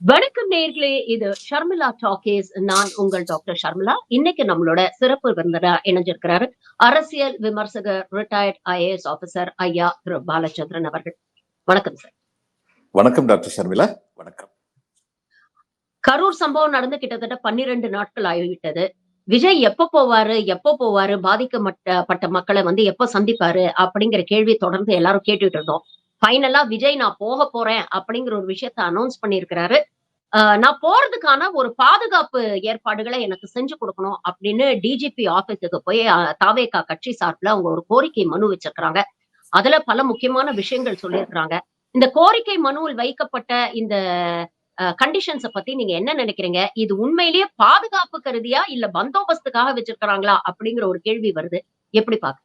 வணக்கம் நேயர்களே, இது ஷர்மிளா டாக்கீஸ். நான் உங்கள் டாக்டர் ஷர்மிளா. இன்னைக்கு நம்மளோட சிறப்பு விருந்தினரா இணைஞ்சிருக்கிறாரு அரசியல் விமர்சகர், ரிட்டையர்ட் IAS ஆபீசர் ஐயா திரு பாலச்சந்திரன் அவர்கள். வணக்கம் சார். வணக்கம் டாக்டர் ஷர்மிளா. வணக்கம். கரூர் சம்பவம் நடந்து கிட்டத்தட்ட 12 நாட்கள் ஆகிவிட்டது. விஜய் எப்ப போவாரு, பாதிக்கப்பட்ட மக்களை எப்ப சந்திப்பாரு அப்படிங்கிற கேள்வி தொடர்ந்து எல்லாரும் கேட்டுட்டு இருந்தோம். ஃபைனலா விஜய் நான் போக போறேன் அப்படிங்கிற ஒரு விஷயத்த அனௌன்ஸ் பண்ணியிருக்கிறாரு. நான் போறதுக்கான ஒரு பாதுகாப்பு ஏற்பாடுகளை எனக்கு செஞ்சு கொடுக்கணும் அப்படின்னு டிஜிபி ஆபீஸுக்கு போய் தாவேகா கட்சி சார்பில் அவங்க ஒரு கோரிக்கை மனு வச்சிருக்கிறாங்க. அதுல பல முக்கியமான விஷயங்கள் சொல்லியிருக்கிறாங்க. இந்த கோரிக்கை மனுவில் வைக்கப்பட்ட இந்த கண்டிஷன்ஸ பத்தி நீங்க என்ன நினைக்கிறீங்க? இது உண்மையிலேயே பாதுகாப்பு கருதியா இல்ல பந்தோபஸ்துக்காக வச்சிருக்கிறாங்களா அப்படிங்கிற ஒரு கேள்வி வருது. எப்படி பாக்க?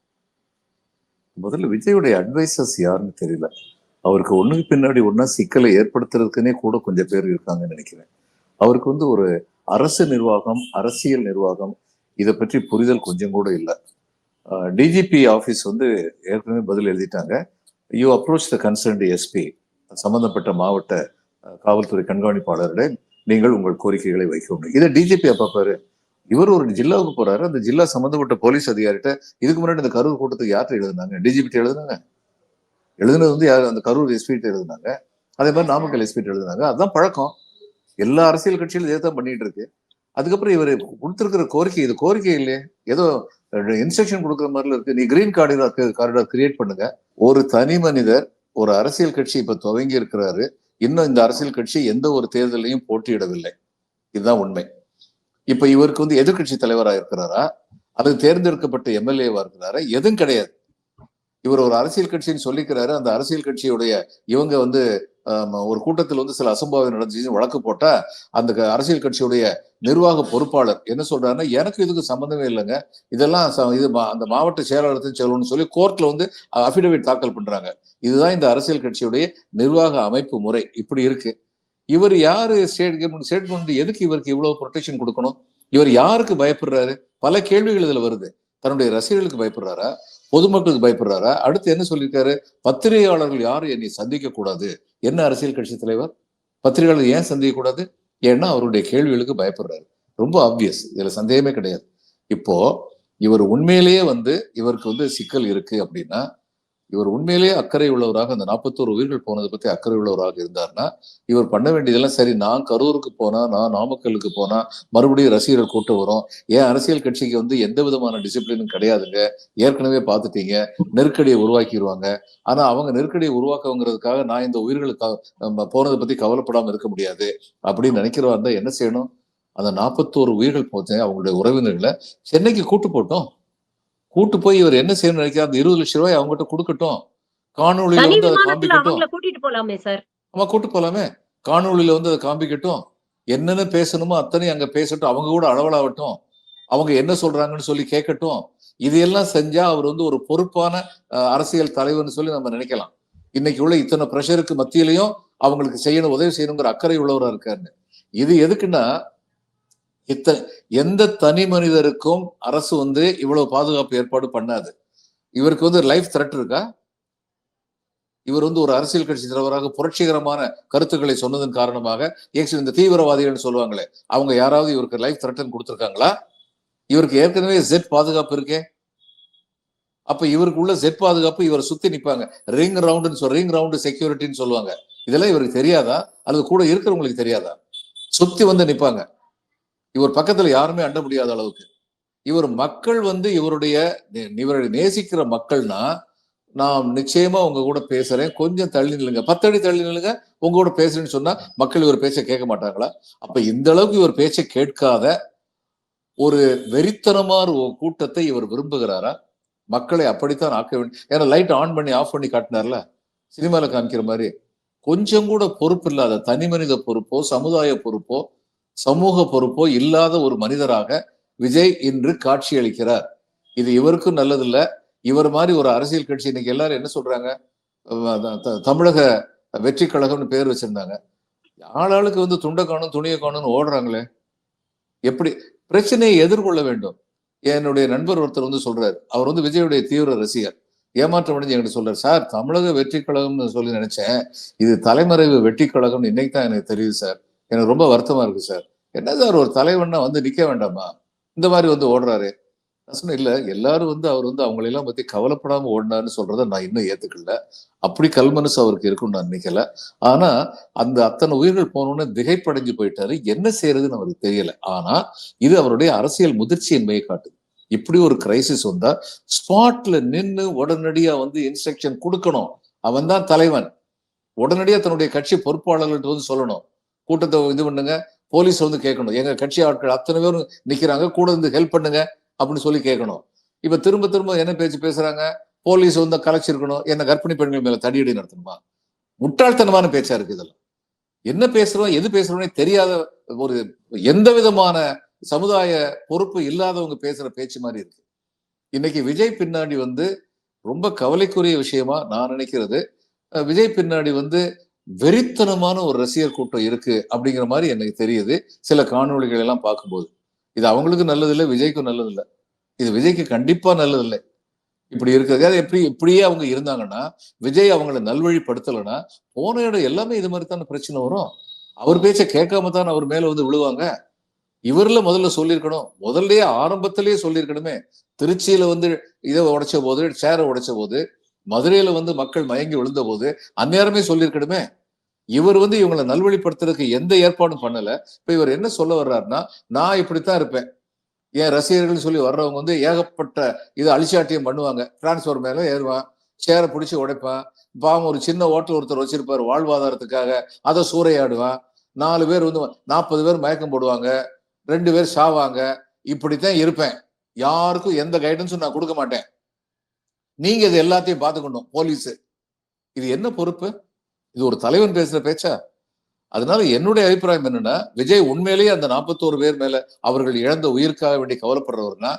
முதல்ல விஜயுடைய அட்வைசர்ஸ் யாருன்னு தெரியல. அவருக்கு ஒண்ணுக்கு பின்னாடி ஒன்னா சிக்கலை ஏற்படுத்துறதுக்குன்னே கூட கொஞ்சம் பேர் இருக்காங்கன்னு நினைக்கிறேன். அவருக்கு ஒரு அரசு நிர்வாகம், அரசியல் நிர்வாகம் இதை பற்றி புரிதல் கொஞ்சம் கூட இல்லை. டிஜிபி ஆபீஸ் ஏற்கனவே பதில் எழுதிட்டாங்க. You approach the concerned SP, சம்பந்தப்பட்ட மாவட்ட காவல்துறை கண்காணிப்பாளரிடம் நீங்கள் உங்கள் கோரிக்கைகளை வைக்கணும். இதை டிஜிபி அப்ப பாரு, இவர் ஒரு ஜில்லாவுக்கு போறாரு, அந்த ஜில்லா சம்பந்தப்பட்ட போலீஸ் அதிகாரிட்ட இதுக்கு முன்னாடி இந்த கரூர் கூட்டத்துக்கு யார்கிட்ட எழுதுனாங்க? டிஜிபி எழுதுனாங்க. எழுதுனது யார்? அந்த கரூர் எஸ்பிட்ட எழுதுனாங்க. அதே மாதிரி நாமக்கல் எஸ்பிட்ட எழுதுனாங்க. அதுதான் பழக்கம். எல்லா அரசியல் கட்சியிலும் இதே தான் பண்ணிட்டு இருக்கு. அதுக்கப்புறம் இவர் கொடுத்திருக்கிற கோரிக்கை, இது கோரிக்கை இல்லையே, ஏதோ இன்ஸ்ட்ரக்ஷன் கொடுக்குற மாதிரில இருக்கு. நீ கிரீன் காரிடார் கிரியேட் பண்ணுங்க. ஒரு தனி மனிதர் ஒரு அரசியல் கட்சி இப்ப துவங்கி இருக்கிறாரு. இன்னும் இந்த அரசியல் கட்சி எந்த ஒரு தேர்தலையும் போட்டியிடவில்லை. இதுதான் உண்மை. இப்ப இவருக்கு எதிர்கட்சி தலைவராக இருக்கிறாரா, அது தேர்ந்தெடுக்கப்பட்ட எம்எல்ஏவா இருக்கிறாரா? எதுவும் கிடையாது. இவர் ஒரு அரசியல் கட்சின்னு சொல்லிக்கிறாரு. அந்த அரசியல் கட்சியுடைய இவங்க ஒரு கூட்டத்தில் சில அசம்பாவிதம் நடந்துச்சு வழக்கு போட்டா அந்த அரசியல் கட்சியுடைய நிர்வாக பொறுப்பாளர் என்ன சொல்றாருன்னா, எனக்கு இதுக்கு சம்பந்தமே இல்லைங்க, இதெல்லாம் இது அந்த மாவட்ட செயலாளர்த்தையும் சொல்லணும்னு சொல்லி கோர்ட்ல அபிடவிட் தாக்கல் பண்றாங்க. இதுதான் இந்த அரசியல் கட்சியுடைய நிர்வாக அமைப்பு முறை. இப்படி இருக்கு. இவர் யாரு? ஸ்டேட்மெண்ட் எதுக்கு இவருக்கு இவ்வளவு ப்ரொடெக்ஷன் கொடுக்கணும்? இவர் யாருக்கு பயப்படுறாரு? பல கேள்விகள் இதுல வருது. தன்னுடைய ரசிகர்களுக்கு பயப்படுறாரா, பொதுமக்களுக்கு பயப்படுறாரா? அடுத்து என்ன சொல்லியிருக்காரு? பத்திரிகையாளர்கள் யாரும் என்னை சந்திக்க கூடாது. என்ன அரசியல் கட்சி தலைவர் பத்திரிகையாளர் ஏன் சந்திக்க கூடாது? ஏன்னா அவருடைய கேள்விகளுக்கு பயப்படுறாரு. ரொம்ப ஆப்வியஸ், இதுல சந்தேகமே கிடையாது. இப்போ இவர் உண்மையிலேயே இவருக்கு சிக்கல் இருக்கு அப்படின்னா, இவர் உண்மையிலேயே அக்கறை உள்ளவராக, அந்த 41 உயிர்கள் போனதை பத்தி அக்கறை உள்ளவராக இருந்தார்னா, இவர் பண்ண வேண்டியதெல்லாம் சரி, நான் கரூருக்கு போனா, நான் நாமக்கலுக்கு போனா மறுபடியும் ரசிகர்கள் கூட்டம் வரும். ஏன் அரசியல் கட்சிக்கு எந்த விதமான டிசிப்ளினும் கிடையாதுங்க, ஏற்கனவே பார்த்துட்டீங்க, நெருக்கடியை உருவாக்கிடுவாங்க. ஆனா அவங்க நெருக்கடியை உருவாக்கங்கிறதுக்காக நான் இந்த உயிர்களுக்கு போனதை பத்தி கவலைப்படாம இருக்க முடியாது அப்படின்னு நினைக்கிறவா இருந்தா என்ன செய்யணும்? அந்த 41 உயிர்கள் போச்சு அவங்களுடைய உறவினர்களை சென்னைக்கு கூட்டு போய் இவர் என்ன செய்யணும்னு நினைக்கிறார்? அந்த 20 லட்சம் ரூபாய் அவங்ககிட்ட கொடுக்கட்டும். காணொலியில அதை காண்பிக்கட்டும். கூட்டிட்டு போலாமே சார். ஆமா, கூட்டு போலாமே. காணொலியில அதை காண்பிக்கட்டும். என்னென்ன பேசணுமோ அத்தனை அங்க பேசட்டும். அவங்க கூட அளவலாகட்டும். அவங்க என்ன சொல்றாங்கன்னு சொல்லி கேட்கட்டும். இதையெல்லாம் செஞ்சா அவர் ஒரு பொறுப்பான அரசியல் தலைவர்னு சொல்லி நம்ம நினைக்கலாம். இன்னைக்கு உள்ள இத்தனை பிரஷருக்கு மத்தியிலையும் அவங்களுக்கு செய்யணும், உதவி செய்யணுங்கிற அக்கறை உள்ளவரா இருக்காருன்னு. இது எதுக்குன்னா, எந்த தனி மனிதருக்கும் அரசு இவ்வளவு பாதுகாப்பு ஏற்பாடு பண்ணாது. இவருக்கு லைஃப் த்ரெட் இருக்கா? இவர் ஒரு அரசியல் கட்சி தலைவராக புரட்சிகரமான கருத்துக்களை சொன்னதன் காரணமாக இந்த தீவிரவாதிகள் சொல்லுவாங்களே, அவங்க யாராவது இவருக்கு லைஃப் த்ரெட்டன் கொடுத்திருக்காங்களா? இவருக்கு ஏற்கனவே ஜெட் பாதுகாப்பு இருக்கே. அப்ப இவருக்கு உள்ள ஜெட் பாதுகாப்பு இவரை சுத்தி நிப்பாங்க. ரிங் ரவுண்டு செக்யூரிட்டின்னு சொல்லுவாங்க. இதெல்லாம் இவருக்கு தெரியாதா? அல்லது கூட இருக்கிறவங்களுக்கு தெரியாதா? சுத்தி நிப்பாங்க. இவர் பக்கத்துல யாருமே அண்ட முடியாத அளவுக்கு. இவர் மக்கள் இவருடைய நேசிக்கிற மக்கள்னா, நான் நிச்சயமா உங்க கூட பேசுறேன், கொஞ்சம் தள்ளி நில்லுங்க, 10 அடி தள்ளி நில்லுங்க, உங்க கூட பேசுறேன்னு சொன்னா மக்கள் இவர் பேச்சை கேட்க மாட்டாங்களா? அப்ப இந்த அளவுக்கு இவர் பேச்சை கேட்காத ஒரு வெறித்தனமான ஒரு கூட்டத்தை இவர் விரும்புகிறாரா? மக்களை அப்படித்தான் ஆக்க வேண்டும். ஏன்னா லைட் ஆன் பண்ணி ஆஃப் பண்ணி காட்டினார்ல, சினிமால காமிக்கிற மாதிரி. கொஞ்சம் கூட பொறுப்பு இல்லாத, தனி மனித பொறுப்போ சமுதாய பொறுப்போ சமூக பொறுப்போ இல்லாத ஒரு மனிதராக விஜய் இன்று காட்சி அளிக்கிறார். இது இவருக்கும் நல்லதில்லை. இவர் மாதிரி ஒரு அரசியல் கட்சி இன்னைக்கு எல்லாரும் என்ன சொல்றாங்க? தமிழக வெற்றி கழகம்னு பேர் வச்சிருந்தாங்க. ஆளாளுக்கு துண்டை காணும் துணியை காணும்னு ஓடுறாங்களே. எப்படி பிரச்சனையை எதிர்கொள்ள வேண்டும்? என்னுடைய நண்பர் ஒருத்தர் சொல்றாரு, அவர் விஜயுடைய தீவிர ரசிகர், ஏமாற்றம் அடைஞ்சு என்கிட்ட சொல்றாரு, சார் தமிழக வெற்றி கழகம்னு சொல்லி நினைச்சேன், இது தலைமறைவு வெற்றி கழகம்னு இன்னைக்கு தான் எனக்கு தெரியுது சார் எனக்கு ரொம்ப வருத்தமா இருக்கு சார். என்ன சார் ஒரு தலைவன்னா வந்து நிக்க வேண்டாமா? இந்த மாதிரி வந்து ஓடுறாரு. நான் சொன்னேன், இல்ல எல்லாரும் வந்து அவர் வந்து அவங்களெல்லாம் பத்தி கவலைப்படாம ஓடினாருன்னு சொல்றத நான் இன்னும் ஏத்துக்கல. அப்படி கல்மனசு அவருக்கு இருக்கும்னு நான் நினைக்கல. ஆனா அந்த அத்தனை உயிர்கள் போனோன்னு திகைப்படைஞ்சு போயிட்டாரு. என்ன செய்யறதுன்னு அவருக்கு தெரியல. ஆனா இது அவருடைய அரசியல் முதிர்ச்சியின்மையை காட்டுது. இப்படி ஒரு கிரைசிஸ் வந்தா ஸ்பாட்ல நின்னு உடனடியா வந்து இன்ஸ்ட்ரக்ஷன் கொடுக்கணும். அவன் தான் தலைவன். உடனடியா தன்னுடைய கட்சி பொறுப்பாளர்கள்ட்ட வந்து சொல்லணும். கூட்டத்தை இது பண்ணுங்க, போலீஸ் வந்து கேட்கணும். எங்க கட்சி ஆட்கள் அத்தனை பேரும் நிக்கிறாங்க, கூட இருந்து ஹெல்ப் பண்ணுங்க அப்படின்னு சொல்லி கேட்கணும். இப்ப திரும்ப திரும்ப என்ன பேச்சு பேசுறாங்க? போலீஸ் வந்து கலைச்சிருக்கணும், என்ன கர்ப்பிணி பெண்கள் மேல தடியடி நடத்தணுமா? முட்டாள்தனமான பேச்சா இருக்கு இதெல்லாம். என்ன பேசுறோம், எது பேசுறோம்னே தெரியாத ஒரு எந்த விதமான சமுதாய பொறுப்பு இல்லாதவங்க பேசுற பேச்சு மாதிரி இருக்கு. இன்னைக்கு விஜய் பின்னாடி வந்து ரொம்ப கவலைக்குரிய விஷயமா நான் நினைக்கிறது, விஜய் பின்னாடி வந்து வெறித்தனமான ஒரு ரசிகர் கூட்டம் இருக்கு அப்படிங்கிற மாதிரி எனக்கு தெரியுது சில காணொளிகள் எல்லாம் பார்க்கும்போது. இது அவங்களுக்கு நல்லது இல்லை, விஜய்க்கும் நல்லது இல்லை. இது விஜய்க்கு கண்டிப்பா நல்லது இல்லை. இப்படி இருக்கிறது எப்படி இப்படியே அவங்க இருந்தாங்கன்னா, விஜய் அவங்களை நல்வழிப்படுத்தலைன்னா போன இடம் எல்லாமே இது மாதிரி தானே பிரச்சனை வரும். அவர் பேச்ச கேட்காம தான் அவர் மேல வந்து விழுவாங்க. இவர்ல முதல்ல சொல்லியிருக்கணும். முதல்லயே ஆரம்பத்திலேயே சொல்லியிருக்கணுமே. திருச்சியில வந்து இதை உடைச்ச போது, சேரை உடைச்ச போது, மதுரையில வந்து மக்கள் மயங்கி விழுந்த போது அந்நேரமே சொல்லியிருக்கணுமே. இவர் வந்து இவங்களை நல்வழிப்படுத்துறதுக்கு எந்த ஏற்பாடும் பண்ணல. இப்ப இவர் என்ன சொல்ல வர்றாருன்னா, நான் இப்படித்தான் இருப்பேன். என் ரசிகர்கள் சொல்லி வர்றவங்க வந்து ஏகப்பட்ட இது அழிச்சாட்டியம் பண்ணுவாங்க. டிரான்ஸ்பர் மேல ஏறுவான், சேரை பிடிச்சி உடைப்பான். பாவம் ஒரு சின்ன ஹோட்டல் ஒருத்தர் வச்சிருப்பாரு வாழ்வாதாரத்துக்காக, அதை சூறையாடுவான். 4 பேர் வந்து 40 பேர் மயக்கம் போடுவாங்க, 2 பேர் சாவாங்க. இப்படித்தான் இருப்பேன். யாருக்கும் எந்த கைடன்ஸும் நான் கொடுக்க மாட்டேன். நீங்க இது எல்லாத்தையும் பார்த்துக்கணும் போலீஸ். இது என்ன பொறுப்பு? இது ஒரு தலைவன் பேசுற பேச்சா? அதனால என்னுடைய அபிப்பிராயம் என்னன்னா, விஜய் உண்மையிலேயே அந்த 41 பேர் மேல அவர்கள் இழந்த உயிருக்காக வேண்டி கவலைப்படுறவர்னா,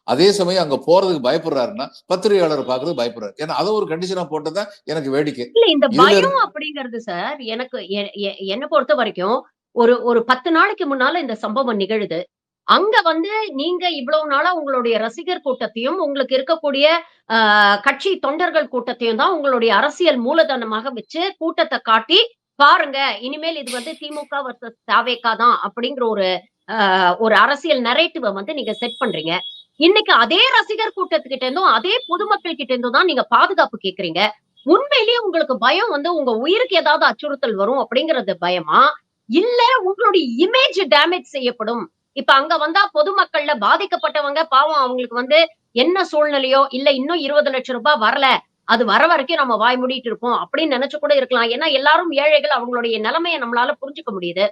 அதே சமயம் அங்க போறதுக்கு பயப்படுறாருன்னா, பத்திரிகையாளரை பார்க்கறது பயப்படுறாரு. ஏன்னா அதை ஒரு கண்டிஷனா போட்டதான் எனக்கு வேடிக்கை. இல்ல இந்த இதுல பயம் அப்படிங்கிறது சார், எனக்கு என்ன பொறுத்த வரைக்கும், ஒரு ஒரு 10 நாளைக்கு முன்னால இந்த சம்பவம் நிகழுது. அங்க வந்து நீங்க இவ்வளவு நாளா உங்களுடைய ரசிகர் கூட்டத்தையும், உங்களுக்கு இருக்கக்கூடிய அ கட்சி தொண்டர்கள் கூட்டத்தையும் தான் உங்களுடைய அரசியல் மூலதனமாக வச்சு கூட்டத்த காட்டி, பாருங்க இனிமேல் இது வந்து திமுக வர்சஸ் தாவேகா தான் அப்படிங்கிற ஒரு அரசியல் நரேட்டிவ வந்து நீங்க செட் பண்றீங்க. இன்னைக்கு அதே ரசிகர் கூட்டத்துக்கிட்ட இருந்தும், அதே பொதுமக்கள் கிட்ட இருந்தும் தான் நீங்க பாதுகாப்பு கேட்கிறீங்க. உண்மையிலேயே உங்களுக்கு பயம் வந்து உங்க உயிருக்கு ஏதாவது அச்சுறுத்தல் வரும் அப்படிங்கிறது பயமா? இல்ல உங்களுடைய இமேஜ் டேமேஜ் செய்யப்படும். இப்ப அங்க வந்தா பொதுமக்கள்ல பாதிக்கப்பட்டவங்க பாவம் அவங்களுக்கு வந்து என்ன சூழ்நிலையோ, இல்ல இன்னும் ரூ. 20,00,000 வரல. அது வர வரைக்கும் நம்ம வாய் மூடிட்டு இருப்போம் அப்படின்னு நினைச்சு கூட இருக்கலாம். ஏன்னா எல்லாரும் ஏழைகள். அவங்களுடைய நிலைமைய நம்மளால புரிஞ்சுக்க முடியுது.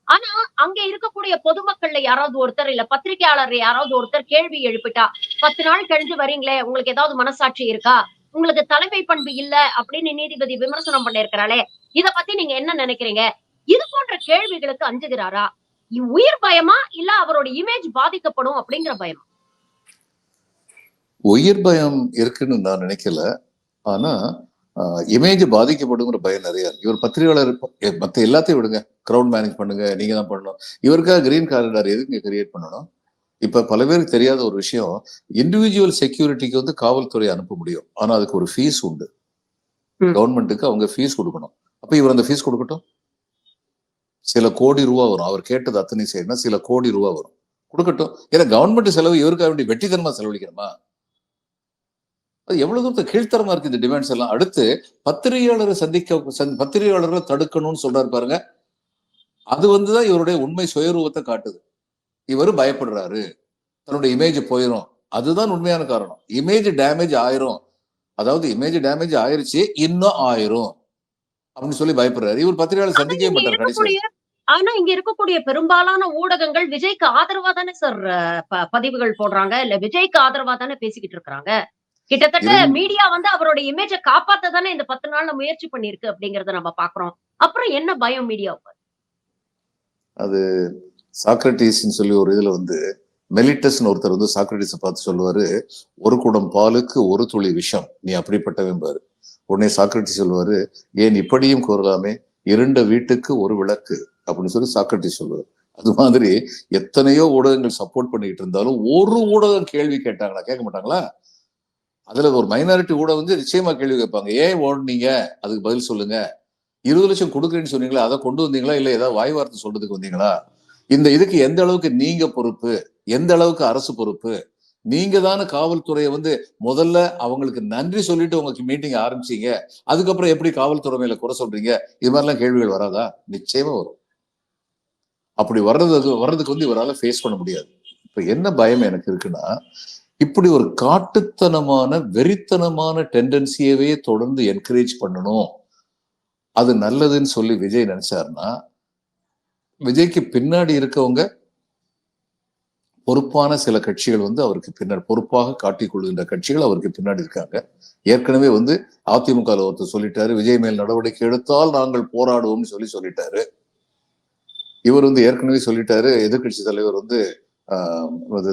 ஆனா, அங்க இருக்கக்கூடிய பொதுமக்கள்ல யாராவது ஒருத்தர், இல்ல பத்திரிக்கையாளர் யாராவது ஒருத்தர் கேள்வி எழுப்பிட்டா, 10 நாள் கழிஞ்சு வரீங்களே, உங்களுக்கு ஏதாவது மனசாட்சி இருக்கா? உங்களுக்கு தலைமை பண்பு இல்ல அப்படின்னு நீதிபதி விமர்சனம் பண்ணியிருக்கிறாளே, இத பத்தி நீங்க என்ன நினைக்கிறீங்க? இது போன்ற கேள்விகளுக்கு அஞ்சுகிறாரா? உயிர் பயமா? இல்ல அவரோட இமேஜ் பாதிக்கப்படும் அப்படிங்கிற பயமா? உயிர் பயம் இருக்குன்னு நான் நினைக்கல. ஆனா இமேஜ் பாதிக்கப்படுங்கிற பயம் நிறைய இருக்கு. இவர் பத்திரிகையாளர் மத்த எல்லாத்தையும் விடுங்க. கிரவுட் மேனேஜ் பண்ணுங்க, நீங்க தான் பண்ணணும். இவருக்காக கிரீன் காரிடார் எதுக்கு கிரியேட் பண்ணணும்? இப்ப பல பேருக்கு தெரியாத ஒரு விஷயம், இண்டிவிஜுவல் செக்யூரிட்டிக்கு வந்து காவல்துறை அனுப்ப முடியும். ஆனா அதுக்கு ஒரு ஃபீஸ் உண்டு. கவர்மெண்ட்டுக்கு அவங்க ஃபீஸ் கொடுக்கணும். அப்ப இவர் அந்த ஃபீஸ் கொடுக்கட்டும். சில கோடி ரூபா வரும். அவர் கேட்டது அத்தனை செய்யணும், சில கோடி ரூபா வரும். கொடுக்கட்டும். ஏன்னா கவர்மெண்ட் செலவு இவருக்காக வேண்டி வெட்டித்தனமா செலவழிக்கணுமா? அது எவ்வளவு தூரத்துக்கு கீழ்த்தரமா இருக்கு இந்த டிமாண்ட்ஸ் எல்லாம். அடுத்து பத்திரிகையாளரை பத்திரிகையாளர்களை தடுக்கணும்னு சொல்றாரு பாருங்க. அது வந்துதான் இவருடைய உண்மை சுயரூபத்தை காட்டுது. இவரு பயப்படுறாரு, தன்னுடைய இமேஜ் போயிடும். அதுதான் உண்மையான காரணம். இமேஜ் டேமேஜ் ஆயிரும், அதாவது இமேஜ் டேமேஜ் ஆயிருச்சு, இன்னும் ஆயிரும் அப்படின்னு சொல்லி பயப்படுறாரு. இவர் பத்திரிகையாளர் சந்திக்கவே மாட்டார் கடைசி. ஆனா இங்க இருக்கக்கூடிய பெரும்பாலான ஊடகங்கள் விஜய்க்கு ஆதரவா தானே சார் பதிவுகள் போடுறாங்க. இல்ல விஜய்க்கு ஆதரவா தானே பேசிக்கிட்டு இருக்காங்க. கிட்டத்தட்ட மீடியா வந்து அவரோட இமேஜ காப்பாத்த தானே இந்த 10 நாள்ல முயற்சி பண்ணிருக்கு அப்படிங்கறத நம்ம பாக்குறோம். அப்புறம் என்ன பயம் மீடியாவுக்கு? அது சாக்ரட்டிஸ்ன்னு சொல்லி ஒரு இதுல வந்து மெலிட்டஸ்ன்னு ஒருத்தர் வந்து சாக்ரட்டிஸை பார்த்து சொல்லுவாரு, ஒரு குடம் பாலுக்கு ஒரு துளி விஷம், நீ அப்படிப்பட்டவன் பாரு. உடனே சாக்ரட்டிஸ் சொல்லுவாரு, ஏன் இப்படியும் கூறலாமே, இருண்ட வீட்டுக்கு ஒரு விளக்கு அப்படின்னு சொல்லி சாக்ரட்டிஸ் சொல்லுவார். அது மாதிரி எத்தனையோ ஊடகங்கள் சப்போர்ட் பண்ணிட்டு இருந்தாலும் ஒரு ஊடகம் கேள்வி கேட்டாங்களா? கேட்க மாட்டாங்களா? அதுல ஒரு மைனாரிட்டி ஊடகம் வந்து நிச்சயமா கேள்வி கேட்பாங்க. ஏன் ஓடுனீங்க, அதுக்கு பதில் சொல்லுங்க. 20 லட்சம் கொடுக்குறேன்னு சொன்னீங்களா, அதை கொண்டு வந்தீங்களா, இல்ல ஏதாவது வாய் வார்த்தை சொல்றதுக்கு வந்தீங்களா? இந்த இதுக்கு எந்த அளவுக்கு நீங்க பொறுப்பு, எந்த அளவுக்கு அரசு பொறுப்பு? நீங்க தானே காவல்துறையை வந்து முதல்ல அவங்களுக்கு நன்றி சொல்லிட்டு உங்களுக்கு மீட்டிங் ஆரம்பிச்சீங்க. அதுக்கப்புறம் எப்படி காவல்துறை மேல குறை சொல்றீங்க? இது மாதிரிலாம் கேள்விகள் வராதா? நிச்சயமா வரும். அப்படி வர்றதுக்கு வந்து இவரால ஃபேஸ் பண்ண முடியாது. இப்ப என்ன பயம் எனக்கு இருக்குன்னா, இப்படி ஒரு காட்டுத்தனமான, வெறித்தனமான டெண்டன்சியவே தொடர்ந்து என்கரேஜ் பண்ணணும். அது நல்லதுன்னு சொல்லி விஜய் நினைச்சாருன்னா, விஜய்க்கு பின்னாடி இருக்கவங்க பொறுப்பான சில கட்சிகள் வந்து அவருக்கு பின்னாடி பொறுப்பாக காட்டிக் கொள்கின்ற கட்சிகள் அவருக்கு பின்னாடி இருக்காங்க. ஏற்கனவே வந்து அதிமுக ஒருத்தர் சொல்லிட்டாரு, விஜய் மேல் நடவடிக்கை எடுத்தால் நாங்கள் போராடுவோம்னு சொல்லிட்டாரு. இவர் வந்து ஏற்கனவே சொல்லிட்டாரு, எதிர்கட்சி தலைவர் வந்து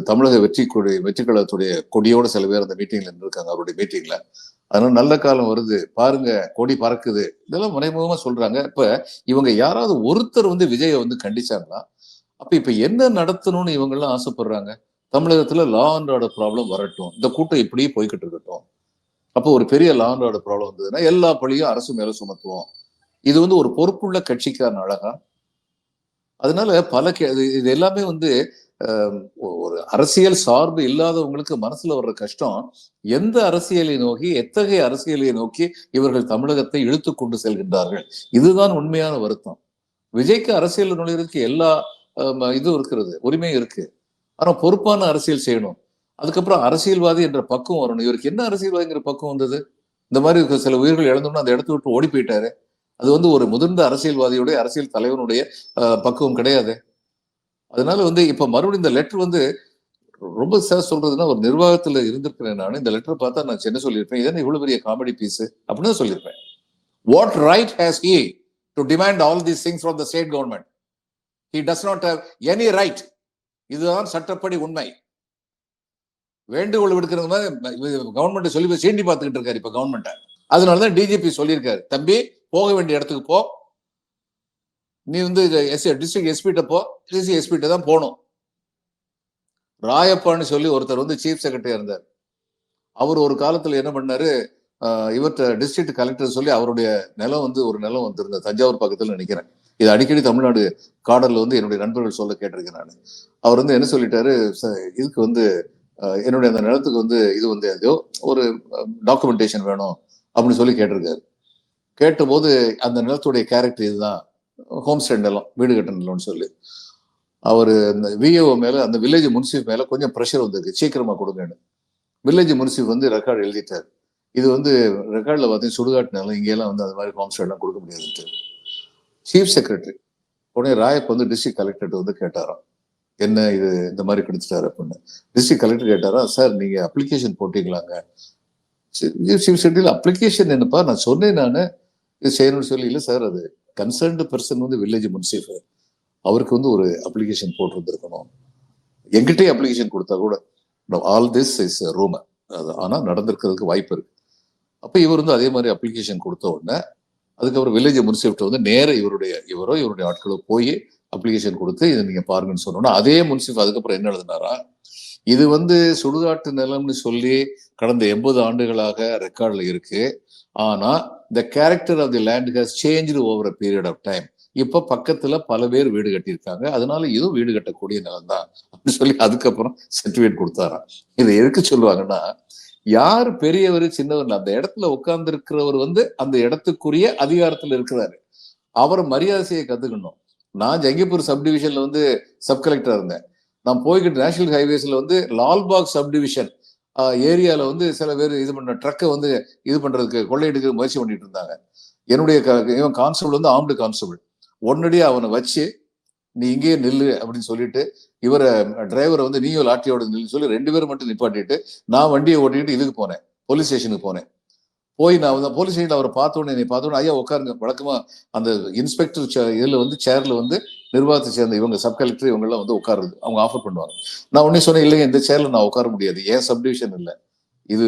தமிழக வெற்றி கழகத்துடைய கொடியோட சில பேர் அந்த மீட்டிங்ல இருந்திருக்காங்க, அவருடைய மீட்டிங்ல. அதனால நல்ல காலம் வருது பாருங்க, கொடி பறக்குது, இதெல்லாம் மறைமுகமா சொல்றாங்க. இப்ப இவங்க யாராவது ஒருத்தர் வந்து விஜயை வந்து கண்டிச்சாங்களா? அப்ப இப்ப என்ன நடத்தணும்னு இவங்க எல்லாம் ஆசைப்படுறாங்க? தமிழகத்துல லா அண்ட் ஆர்டர் ப்ராப்ளம் வரட்டும், இந்த கூட்டம் இப்படியே போய்கிட்டு இருக்கட்டும். அப்போ ஒரு பெரிய லா அண்ட் ஆர்டர் ப்ராப்ளம் வந்ததுன்னா எல்லா பழியும் அரசு மேல சுமத்துவோம். இது வந்து ஒரு பொறுப்புள்ள கட்சிக்கான அழகா? அதனால இது எல்லாமே வந்து ஒரு அரசியல் சார்பு இல்லாதவங்களுக்கு மனசுல வர்ற கஷ்டம். எந்த அரசியலை நோக்கி, எத்தகைய அரசியலை நோக்கி இவர்கள் தமிழகத்தை இழுத்து கொண்டு செல்கின்றார்கள்? இதுதான் உண்மையான வருத்தம். விஜய்க்கு அரசியல் நுழைறதுக்கு எல்லா இதுவும் இருக்கிறது, உரிமையும் இருக்கு. ஆனா பொறுப்பான அரசியல் செய்யணும். அதுக்கப்புறம் அரசியல்வாதி என்ற பக்குவம் வரணும். இவருக்கு என்ன அரசியல்வாதிங்கிற பக்குவம் வந்தது? இந்த மாதிரி சில உயிர்கள் இழந்தோம்னா அந்த இடத்த விட்டு ஓடி போயிட்டாரு. அது வந்து ஒரு முதிர்ந்த அரசியல்வாதியுடைய, அரசியல் தலைவனுடைய பக்குவம் கிடையாது. அதனால வந்து இப்ப மறுபடியும் இந்த லெட்டர் வந்து ரொம்ப சொல்றதுன்னா, ஒரு நிர்வாகத்துல இருந்திருக்கிறேன் நான். இந்த லெட்டர் பார்த்தா நான் என்ன சொல்லியிருப்பேன், இதென்ன இவ்வளவு பெரிய காமெடி பீஸ் அப்படின்னு தான் சொல்லியிருப்பேன். What right has he to demand all these things from the state government? He does not have any right. இதுதான் சட்டப்படி உண்மை. வேண்டுகோள் விடுக்கிறது மாதிரி கவர்மெண்ட் சொல்லி சீண்டி பார்த்துக்கிட்டு இருக்காரு இப்ப கவர்மெண்ட். அதனாலதான் டிஜிபி சொல்லியிருக்காரு, தம்பி போக வேண்டிய இடத்துக்கு போ, நீ வந்து டிஸ்ட்ரிக்ட் எஸ்பிட்ட போ, எஸ்பிட்ட தான் போகணும். ராயப்பான்னு சொல்லி ஒருத்தர் வந்து சீஃப் செக்ரட்டரியா இருந்தார். அவர் ஒரு காலத்துல என்ன பண்ணாரு, இவர்கிட்ட டிஸ்ட்ரிக்ட் கலெக்டர் சொல்லி அவருடைய நிலம் வந்து ஒரு நிலம் வந்திருந்த தஞ்சாவூர் பக்கத்துல நினைக்கிறேன். இது அடிக்கடி தமிழ்நாடு காடர்ல வந்து என்னுடைய நண்பர்கள் சொல்ல கேட்டிருக்கேன் நான். அவர் வந்து என்ன சொல்லிட்டாரு, இதுக்கு வந்து என்னுடைய அந்த நிலத்துக்கு வந்து இது வந்து ஏதோ ஒரு டாக்குமெண்டேஷன் வேணும் அப்படின்னு சொல்லி கேட்டிருக்காரு. கேட்டபோது அந்த நிலத்துடைய கேரக்டர் இதுதான், ஹோம் ஸ்டே நிலம், வீடு கட்ட நிலம்னு சொல்லி அவரு அந்த விஏஓ மேல, அந்த வில்லேஜ் முன்சிப் மேல கொஞ்சம் ப்ரெஷர் வந்திருக்கு, சீக்கிரமா கொடுங்கன்னு. வில்லேஜ் முன்சிப் வந்து ரெக்கார்டு எழுதிட்டாரு, இது வந்து ரெக்கார்ட்ல பார்த்தீங்கன்னா சுடுகாட்டு நிலம், இங்கெல்லாம் வந்து அது மாதிரி ஹோம் ஸ்டே எல்லாம் கொடுக்க முடியாதுன்ட்டு. சீஃப் செக்ரட்டரி உடனே ராயப் வந்து டிஸ்ட்ரிக்ட் கலெக்டர் வந்து கேட்டாராம், என்ன இது இந்த மாதிரி கொடுத்துட்டாரு அப்படின்னு. டிஸ்ட்ரிக்ட் கலெக்டர் கேட்டாரா, சார் நீங்க அப்ளிகேஷன் போட்டீங்களாங்க? சீஃப் செக்ரட்டரி அப்ளிகேஷன் என்னப்பா, நான் சொன்னேன் நானு இது செய்யணும்னு சொல்லி. இல்லை சார், அது கன்சர்ன்டு பர்சன் வந்து வில்லேஜ் முன்சிப், அவருக்கு வந்து ஒரு அப்ளிகேஷன் போட்டிருந்திருக்கணும். எங்கிட்டே அப்ளிகேஷன் கொடுத்தா கூட ஆல் திஸ் இஸ் ரூமர், அது ஆனா நடந்திருக்கிறதுக்கு வாய்ப்பு இருக்கு. அப்ப இவர் வந்து அதே மாதிரி அப்ளிகேஷன் கொடுத்த உடனே அதுக்கப்புறம் வில்லேஜ் முன்சிப்ட வந்து நேர இவருடைய ஆட்களோ போய் அப்ளிகேஷன் கொடுத்து இதை நீங்க பாருங்கன்னு சொன்னோம்னா, அதே முன்சிப் அதுக்கப்புறம் என்ன எழுதினாரா, இது வந்து சுடுகாட்டு நிலம்னு சொல்லி கடந்த 80 ஆண்டுகளாக ரெக்கார்ட்ல இருக்கு. ஆனா the character of the land has changed over a period of time. இப்ப பக்கத்துல பல பேர் வீடு கட்டியிருக்காங்க, அதனால இதுவும் வீடு கட்டக்கூடிய நிலம் தான் அப்படின்னு சொல்லி அதுக்கப்புறம் சர்டிபிகேட் கொடுத்தாராம். இதை எதுக்கு சொல்லுவாங்கன்னா, யார் பெரியவர் சின்னவர், அந்த இடத்துல உட்கார்ந்து இருக்கிறவர் வந்து அந்த இடத்துக்குரிய அதிகாரத்துல இருக்கிறாரு, அவர் மரியாதை செய்ய கத்துக்கணும். நான் ஜங்கிப்பூர் சப் டிவிஷன்ல வந்து சப் கலெக்டரா இருந்தேன். நான் போய்கிட்டு நேஷனல் ஹைவேஸ்ல வந்து லால்பாக் சப் டிவிஷன் ஏரியால வந்து சில பேர் இது பண்ண ட்ரக்கை வந்து இது பண்றதுக்கு கொள்ளையடிக்க முயற்சி பண்ணிட்டு இருந்தாங்க. என்னுடைய இவன் கான்ஸ்டபிள் வந்து ஆர்ம்டு கான்ஸ்டபிள், உடனடியே அவனை வச்சு நீ இங்கேயே நில்லு அப்படின்னு சொல்லிட்டு இவரை டிரைவரை வந்து நீயும் லாட்டியோட நில்லு சொல்லி 2 பேரும் மட்டும் நிப்பாட்டிட்டு நான் வண்டியை ஓட்டிக்கிட்டு இதுக்கு போனேன், போலீஸ் ஸ்டேஷனுக்கு போனேன். போய் நான் வந்து போலீஸ் ஸ்டேஷன்ல அவரை பார்த்தோன்னே, என்னை பார்த்தோன்னே, ஐயா உட்காருங்க, வழக்கமா அந்த இன்ஸ்பெக்டர் இதுல வந்து சேர்ல வந்து நிர்வாகத்தை சேர்ந்த இவங்க சப் கலெக்டர் இவங்க எல்லாம் வந்து உட்காருது, அவங்க ஆஃபர் பண்ணுவாங்க. நான் உடனே சொன்னேன், இல்லைங்க இந்த சேர்ல நான் உட்கார முடியாது, ஏன் சப்டிவிஷன் இல்லை, இது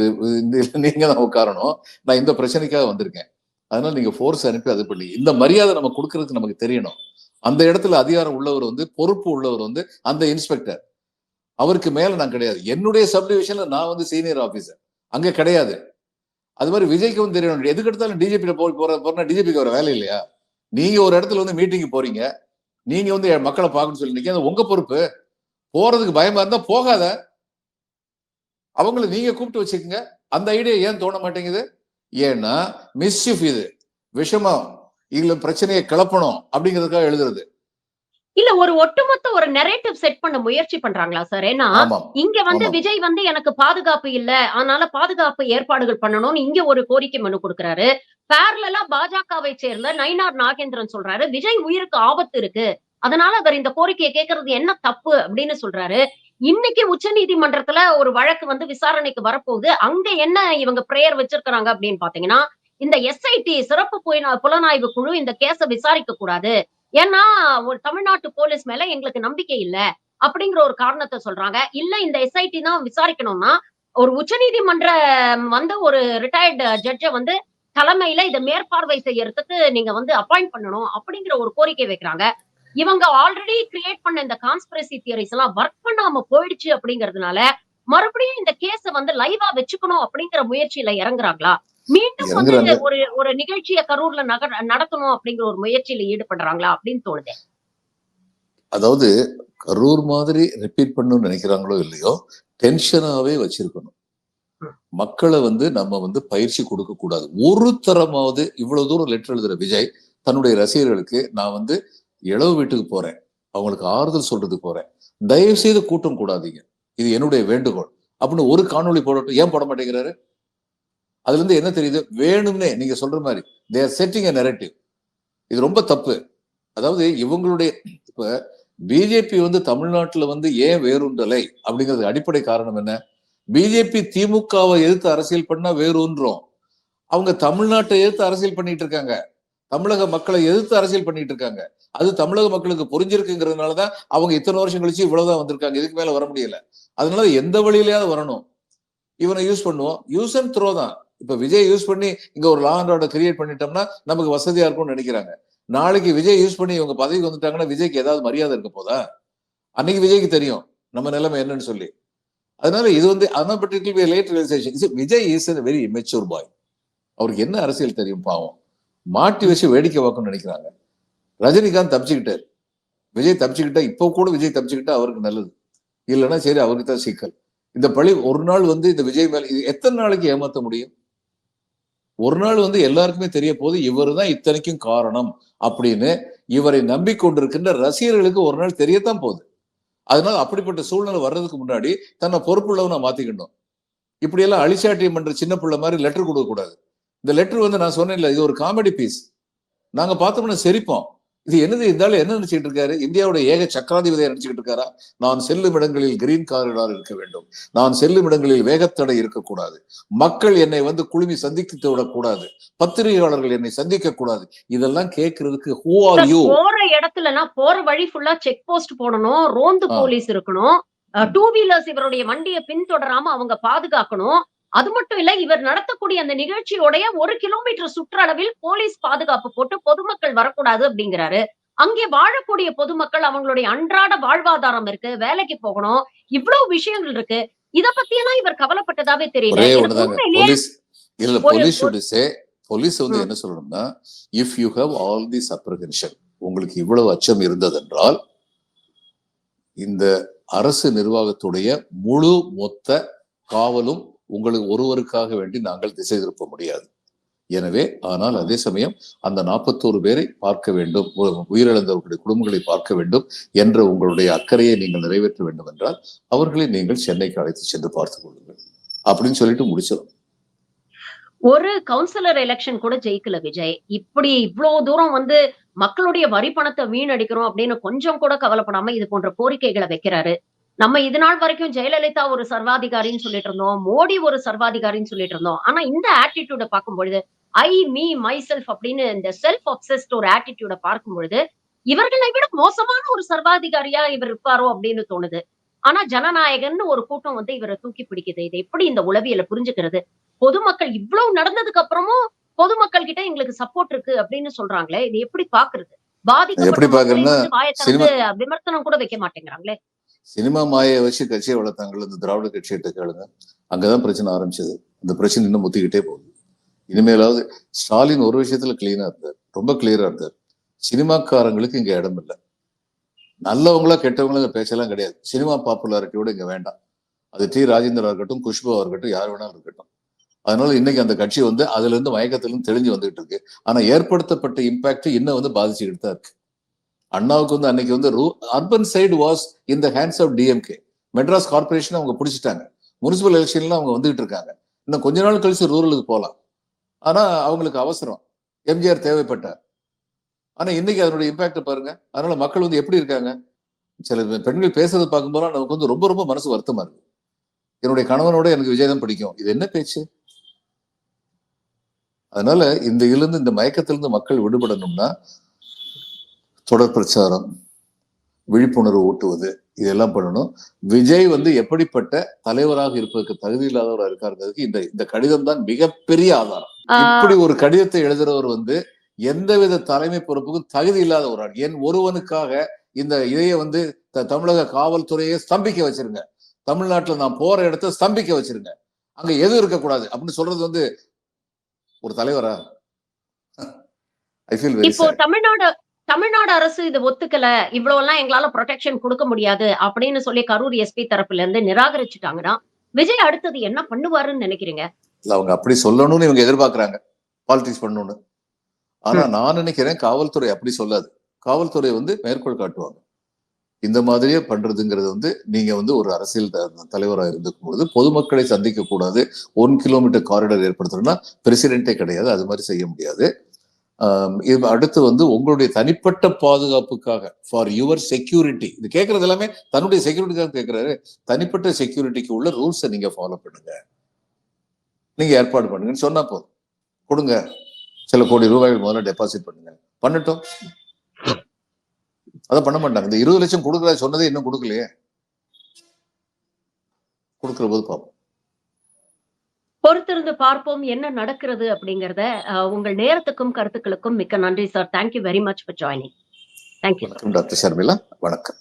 நீங்க தான் உட்காரணும், நான் இந்த பிரச்சனைக்காக வந்திருக்கேன், அதனால நீங்க ஃபோர்ஸ் அனுப்பி அது பண்ணி. இந்த மரியாதை நம்ம கொடுக்கறதுக்கு நமக்கு தெரியணும். அந்த இடத்துல அதிகாரம் உள்ளவர் வந்து, பொறுப்பு உள்ளவர் வந்து அந்த இன்ஸ்பெக்டர், அவருக்கு மேல நான் கிடையாது. என்னுடைய சப்டிவிஷன்ல நான் வந்து சீனியர் ஆபீசர், அங்க கிடையாது. அது மாதிரி விஜய்க்கும் தெரியணும். எதுக்கு எடுத்தாலும் டிஜிபி போறா டிஜிபிக்கு வர வேலை இல்லையா? நீங்க ஒரு இடத்துல வந்து மீட்டிங் போறீங்க, நீங்க வந்து மக்களை பார்க்கணும்னு சொல்லி நிக்க, அது உங்க பொறுப்பு. போறதுக்கு பயமா இருந்தா போகாத, அவங்கள நீங்க கூப்பிட்டு வச்சுக்கோங்க. அந்த ஐடியா ஏன் தோண மாட்டேங்குது? ஏன்னா மிஸ்ஷிஃப், இது விஷமா, இல்ல பிரச்சனையை கிளப்பணும் அப்படிங்கிறதுக்காக எழுதுறது. இல்ல ஒரு ஒட்டுமொத்த ஒரு நரேட்டிவ் செட் பண்ண முயற்சி பண்றாங்களா சார்? ஏன்னா, ஆமாம், இங்க வந்து ஆமாம். விஜய் வந்து எனக்கு பாதுகாப்பு இல்ல. அதனால பாதுகாப்பு ஏற்பாடுகள் பண்ணணும்னு இங்க ஒரு கோரிக்கை மனு குடுக்குறாரு. பேரலலா பாஜகவை சேர்ந்த நயினார் நாகேந்திரன் சொல்றாரு, விஜய் உயிருக்கு ஆபத்து இருக்கு. அதனால அவர் இந்த கோரிக்கைய கேட்கறது என்ன தப்பு அப்படின்னு சொல்றாரு. இன்னைக்கு உச்சநீதிமன்றத்துல ஒரு வழக்கு வந்து விசாரணைக்கு வரப்போகுது. அங்க என்ன இவங்க பிரேயர் வச்சிருக்காங்க அப்படின்னு பார்த்தீங்கன்னா, இந்த எஸ்ஐடி சிறப்பு புலனாய்வு குழு இந்த கேஸ விசாரிக்க கூடாது. ஏன்னா, ஒரு தமிழ்நாட்டு போலீஸ் மேல எங்களுக்கு நம்பிக்கை இல்ல. அப்படிங்கிற ஒரு காரணத்த சொல்றாங்க. இல்ல இந்த எஸ்ஐடி தான் விசாரிக்கணும்னா, ஒரு உச்சநீதிமன்ற வந்து ஒரு ரிட்டயர்டு ஜட்ஜ வந்து தலைமையில இத மேற்பார்வை செய்யறதுக்கு நீங்க வந்து அப்பாயிண்ட் பண்ணணும். அப்படிங்கிற ஒரு கோரிக்கை வைக்கிறாங்க. இவங்க ஆல்ரெடி கிரியேட் பண்ண இந்த கான்ஸ்பிரசி தியரிஸ் எல்லாம் ஒர்க் பண்ணாம போயிடுச்சு அப்படிங்கிறதுனால, மறுபடியும் இந்த கேஸ வந்து லைவா வச்சுக்கணும் அப்படிங்கிற முயற்சியில இறங்குறாங்களா? மீண்டும் வந்து இறங்குறாங்க. ஒரு ஒரு நிகழ்ச்சிய கரூர்ல நடத்தணும் அப்படிங்கிற ஒரு முயற்சியில ஈடுபடுறாங்களா அப்படின்னு தோணுது. அதாவது கரூர் மாதிரி ரிப்பீட் பண்ணணும்னு நினைக்கிறாங்களோ இல்லையோ, டென்ஷனாவே வச்சிருக்கணும். ம். மக்களை வந்து நம்ம வந்து பயிற்சி கொடுக்க கூடாது. ஒரு தரமாவது இவ்வளவு தூரம் லெட்டர் எழுதுற விஜய் தன்னுடைய ரசிகர்களுக்கு, நான் வந்து இளவு வீட்டுக்கு போறேன், அவங்களுக்கு ஆறுதல் சொல்றதுக்கு போறேன், தயவு செய்து கூட்டம் கூடாதீங்க, இது என்னுடைய வேண்டுகோள் அப்படின்னு ஒரு காணொளி போடட்டும். ஏன் போட மாட்டேங்கிறாரு? அதுல இருந்து என்ன தெரியுது? வேணும்னே நீங்க சொல்ற மாதிரி they are setting a narrative. இது ரொம்ப தப்பு. அதாவது இவங்களுடைய இப்ப பிஜேபி வந்து தமிழ்நாட்டுல வந்து ஏன் வேரூன்றலை அப்படிங்கிறது அடிப்படை காரணம் என்ன? பிஜேபி திமுகவை எதிர்த்து அரசியல் பண்ணா வேரூன்றோம். அவங்க தமிழ்நாட்டை எதிர்த்து அரசியல் பண்ணிட்டு இருக்காங்க. தமிழக மக்களை எதிர்த்து அரசியல் பண்ணிட்டு இருக்காங்க. அது தமிழக மக்களுக்கு புரிஞ்சிருக்குங்கிறதுனாலதான் அவங்க இத்தனை வருஷம் கழிச்சு இவ்வளவுதான் வந்திருக்காங்க. இதுக்கு மேல வர முடியல. அதனால எந்த வழியிலயாவது வரணும். இவனை யூஸ் பண்ணுவோம். யூஸ் அண்ட் த்ரோ தான். இப்ப விஜய் யூஸ் பண்ணி இங்க ஒரு லா அண்ட் ஆர்டர் கிரியேட் பண்ணிட்டோம்னா நமக்கு வசதியா இருக்கும்னு நினைக்கிறாங்க. நாளைக்கு விஜய் யூஸ் பண்ணி இவங்க பதவிக்கு வந்துட்டாங்கன்னா விஜய்க்கு ஏதாவது மரியாதை இருக்க போதா? அன்னைக்கு விஜய்க்கு தெரியும் நம்ம நிலைமை என்னன்னு சொல்லி. அதனால இது வந்து late realisation. Vijay is a very immature boy. அவருக்கு என்ன அரசியல் தெரியும் பாவம். மாட்டி வச்சு வேடிக்கை பார்க்கணும்னு நினைக்கிறாங்க. ரஜினிகாந்த் தப்பிச்சுக்கிட்டாரு. விஜய் தப்பிச்சுக்கிட்டா, இப்போ கூட விஜய் தப்பிச்சுக்கிட்டா அவருக்கு நல்லது. இல்லைன்னா சரி, அவருக்கு தான் சிக்கல். இந்த பழி ஒரு நாள் வந்து இந்த விஜய் மேல இது எத்தனை நாளைக்கு ஏமாத்த முடியும்? ஒரு நாள் வந்து எல்லாருக்குமே தெரிய போது இவர் தான் இத்தனைக்கும் காரணம் அப்படின்னு இவரை நம்பிக்கொண்டிருக்கின்ற ரசிகர்களுக்கு ஒரு நாள் தெரியத்தான் போகுது. அதனால அப்படிப்பட்ட சூழ்நிலை வர்றதுக்கு முன்னாடி தன்னை பொறுப்புள்ளவனை மாத்திக்கணும். இப்படி எல்லாம் அழிச்சாட்டியம் பண்ற சின்ன பிள்ளை மாதிரி லெட்டர் கொடுக்க கூடாது. இந்த லெட்டர் வந்து நான் சொன்னேன்ல, இது ஒரு காமெடி பீஸ். நாங்க பார்த்தோம்னா சிரிப்போம். இது என்னது, இருந்தாலும் என்ன நினைச்சிட்டு இருக்காரு? இந்தியாவுடைய ஏக சக்கராதிபதியை நினைச்சுக்கிட்டு இருக்காரா? நான் செல்லும் இடங்களில் கிரீன் காரிடார் இருக்க வேண்டும், நான் செல்லும் இடங்களில் வேகத்தடை இருக்கக்கூடாது, மக்கள் என்னை வந்து குழுமி சந்தித்து விடக்கூடாது, பத்திரிகையாளர்கள் என்னை சந்திக்க கூடாது, இதெல்லாம் கேட்கறதுக்கு ஹூ ஆர் யூ? போற இடத்துலலாம் போற வழி ஃபுல்லா செக் போஸ்ட் போடணும். ரோந்து போலீஸ் இருக்கணும். டூ வீலர்ஸ் இவருடைய வண்டிய பின்தொடராம அவங்க பாதுகாக்கணும். அது மட்டும் இல்ல, இவர் நடத்தக்கூடிய அந்த நிகழ்ச்சியோடைய 1 கிலோமீட்டர் சுற்றளவில் போலீஸ் பாதுகாப்பு போட்டு பொதுமக்கள் வரக்கூடாது அப்படிங்கிறாரு. அங்கே வாழக்கூடிய பொதுமக்கள் அவங்களுடைய அன்றாட வாழ்வாதாரம் இருக்கு, வேலைக்கு போகணும். இவ்வளவு விஷயங்கள் இருக்கு. இத பத்தியெல்லாம் இவர் கவலைப்பட்டதாவே தெரியல. ஒரே எனக்கு ஒண்ணுதாங்க. உண்மையிலேயே போலீஸ் இல்ல, ஒரு போலீஸ் should say, போலீஸ் வந்து ம். என்ன சொல்லணும்னா, if you have all this apprehension, உங்களுக்கு இவ்வளவு அச்சம் இருந்ததென்றால் இந்த அரசு நிர்வாகத்துடைய முழு மொத்த காவலும் உங்களுக்கு ஒருவருக்காக வேண்டி நாங்கள் திசை திருப்ப முடியாது. எனவே ஆனால் அதே சமயம் அந்த 41 பேரை பார்க்க வேண்டும், உயிரிழந்தவர்களுடைய குடும்பங்களை பார்க்க வேண்டும் என்ற உங்களுடைய அக்கறையை நீங்கள் நிறைவேற்ற வேண்டும் என்றால் அவர்களை நீங்கள் சென்னைக்கு அழைத்து சென்று பார்த்துக் கொள்ளுங்கள் அப்படின்னு சொல்லிட்டு முடிச்சிடும். ஒரு கவுன்சிலர் எலெக்ஷன் கூட ஜெயிக்கல விஜய். இப்படி இவ்ளோ தூரம் வந்து மக்களுடைய வரி பணத்த வீணடிக்கிறோம் அப்படின்னு கொஞ்சம் கூட கவலைப்படாம இது போன்ற கோரிக்கைகள வைக்கிறாரு. நம்ம இது நாள் வரைக்கும் ஜெயலலிதா ஒரு சர்வாதிகாரின்னு சொல்லிட்டு இருந்தோம். மோடி ஒரு சர்வாதிகாரின்னு சொல்லிட்டு இருந்தோம். ஆனா இந்த ஆட்டிட்யூட பார்க்கும்பொழுது, ஐ, மீ, மைசெல்ஃப் அப்படின்னு இந்த செல்ஃப் அப்செஸ்ட் ஒரு ஆட்டிட்யூட பார்க்கும்பொழுது, இவர்களை விட மோசமான ஒரு சர்வாதிகாரியா இவர் இருப்பாரோ அப்படின்னு தோணுது. ஆனா ஜனநாயகன்னு ஒரு கூட்டம் வந்து இவர தூக்கி பிடிக்குது. இத எப்படி இந்த உளவியல புரிஞ்சுக்கிறது? பொதுமக்கள் இவ்வளவு நடந்ததுக்கு அப்புறமும் பொதுமக்கள் கிட்ட எங்களுக்கு சப்போர்ட் இருக்கு அப்படின்னு சொல்றாங்களே, இது எப்படி பார்க்கிறது? பாதிக்கப்பட்ட எப்படி மக்களே பாக்குறேன்னா, வந்து வாய சினிமா திறந்து விமர்சனம் கூட வைக்க மாட்டேங்கிறாங்களே. சினிமா மாயை வச்சு கட்சியை வளர்த்தாங்கல்ல, இந்த திராவிட கட்சியிட்ட கேளுங்க. அங்கதான் பிரச்சனை ஆரம்பிச்சது. இந்த பிரச்சனை இன்னும் முத்திக்கிட்டே போகுது. இனிமேலாவது ஸ்டாலின் ஒரு விஷயத்துல கிளீனா இருந்தார், ரொம்ப கிளியரா இருந்தார். சினிமாக்காரங்களுக்கு இங்க இடம் இல்லை. நல்லவங்களா கெட்டவங்களா பேச்செல்லாம் கிடையாது. சினிமா பாப்புலாரிட்டியோட இங்க வேண்டாம். அது டி ராஜேந்திரா இருக்கட்டும், குஷ்புவா இருக்கட்டும், யார் வேணாலும் இருக்கட்டும். அதனால இன்னைக்கு அந்த கட்சி வந்து அதுல இருந்து மயக்கத்திலிருந்து தெளிஞ்சு வந்துட்டு இருக்கு. ஆனா ஏற்படுத்தப்பட்ட இம்பாக்ட் இன்னும் வந்து பாதிச்சுக்கிட்டு தான் இருக்கு. அண்ணாவுக்கு வந்து அன்னைக்கு வந்து urban side was in the hands of DMK. Madras corporation அவங்க பிடிச்சிட்டாங்க. முனிசிபல் எலெக்ஷன்ல அவங்க வந்துகிட்டு இருக்காங்க. இன்னும் கொஞ்ச நாள் கழிச்சு ரூரலுக்கு போகலாம். ஆனா அவங்களுக்கு அவசரம். எம்ஜிஆர் தேவைப்பட்டார். ஆனா இன்னைக்கு அதனுடைய இம்பாக்ட் பாருங்க. அதனால மக்கள் வந்து எப்படி இருக்காங்க? சில பெண்கள் பேசுறதை பார்க்கும்போது நமக்கு வந்து ரொம்ப ரொம்ப மனசு வருத்தமா இருக்கு. என்னுடைய கணவனோட எனக்கு விஜய் தான் பிடிக்கும். இது என்ன பேச்சு? அதனால இந்த இருந்து இந்த மயக்கத்திலிருந்து மக்கள் விடுபடணும்னா தொடர் பிரச்சாரம், விழிப்புணர்வு ஊட்டுவது, இதெல்லாம் பண்ணணும். விஜய் வந்து எப்படிப்பட்ட தலைவராக இருப்பதற்கு தகுதி இல்லாதவராக இருக்காருங்கிறதுக்கு இந்த இந்த கடிதம் தான் மிகப்பெரிய ஆதாரம். இப்படி ஒரு கடிதத்தை எழுதுறவர் வந்து எந்தவித தலைமை பொறுப்புக்கும் தகுதி இல்லாத ஒரு ஆள். என் ஒருவனுக்காக இந்த இதைய வந்து தமிழக காவல்துறையை ஸ்தம்பிக்க வச்சிருங்க. தமிழ்நாட்டுல நான் போற இடத்த ஸ்தம்பிக்க வச்சிருங்க. அங்க எதுவும் இருக்கக்கூடாது அப்படின்னு சொல்றது வந்து ஒரு தலைவரா? ஐ ஃபீல் வெரி இப்போ சேட். தமிழ்நாடு அரசு இதை ஒத்துக்கல, இவ்வளவு எல்லாம் எங்களால ப்ரொடெக்ஷன் கொடுக்க முடியாது அப்படின்னு சொல்லி கரூர் எஸ்பி தரப்புல இருந்து நிராகரிச்சுட்டாங்கன்னா விஜய் அடுத்தது என்ன பண்ணுவாருன்னு நினைக்கிறீங்க? இல்ல அவங்க அப்படி சொல்லணும்னு இவங்க எதிர்பார்க்கறாங்க, பாலிடிக்ஸ் பண்ணணும்னு. ஆனா நான் நினைக்கிறேன் காவல்துறை அப்படி சொல்லாது. காவல்துறை வந்து மேற்கோள் காட்டுவாங்க. இந்த மாதிரியே பண்றதுங்கிறது வந்து நீங்க வந்து ஒரு அரசியல் தலைவராக இருந்துக்கும் பொழுது பொதுமக்களை சந்திக்க கூடாது. 1 கிலோமீட்டர் காரிடர் ஏற்படுத்தணும்னா பிரசிடென்ட்டே கிடையாது. அது மாதிரி செய்ய முடியாது. இது அடுத்து வந்து உங்களுடைய தனிப்பட்ட பாதுகாப்புக்காக ஃபார் யுவர் செக்யூரிட்டி, இது கேட்கறது எல்லாமே தன்னுடைய செக்யூரிட்டிக்காக கேட்கிறாரு. தனிப்பட்ட செக்யூரிட்டிக்கு உள்ள ரூல்ஸை நீங்க ஃபாலோ பண்ணுங்க, நீங்க ஏற்பாடு பண்ணுங்கன்னு சொன்னா போதும். கொடுங்க, சில கோடி ரூபாய்கள் முதல்ல டெபாசிட் பண்ணுங்க, பண்ணட்டும். அதை பண்ண மாட்டாங்க. இந்த 20 லட்சம் கொடுக்குற சொன்னதே இன்னும் கொடுக்கலையே. கொடுக்கிற போது பார்ப்போம். பொறுத்திருந்து பார்ப்போம் என்ன நடக்கிறது அப்படிங்கறத. உங்கள் நேரத்துக்கும் கருத்துக்களுக்கும் மிக்க நன்றி sir. Thank you very much for joining. Thank you sir. வணக்கம் டாக்டர் ஷர்மிளா. வணக்கம்.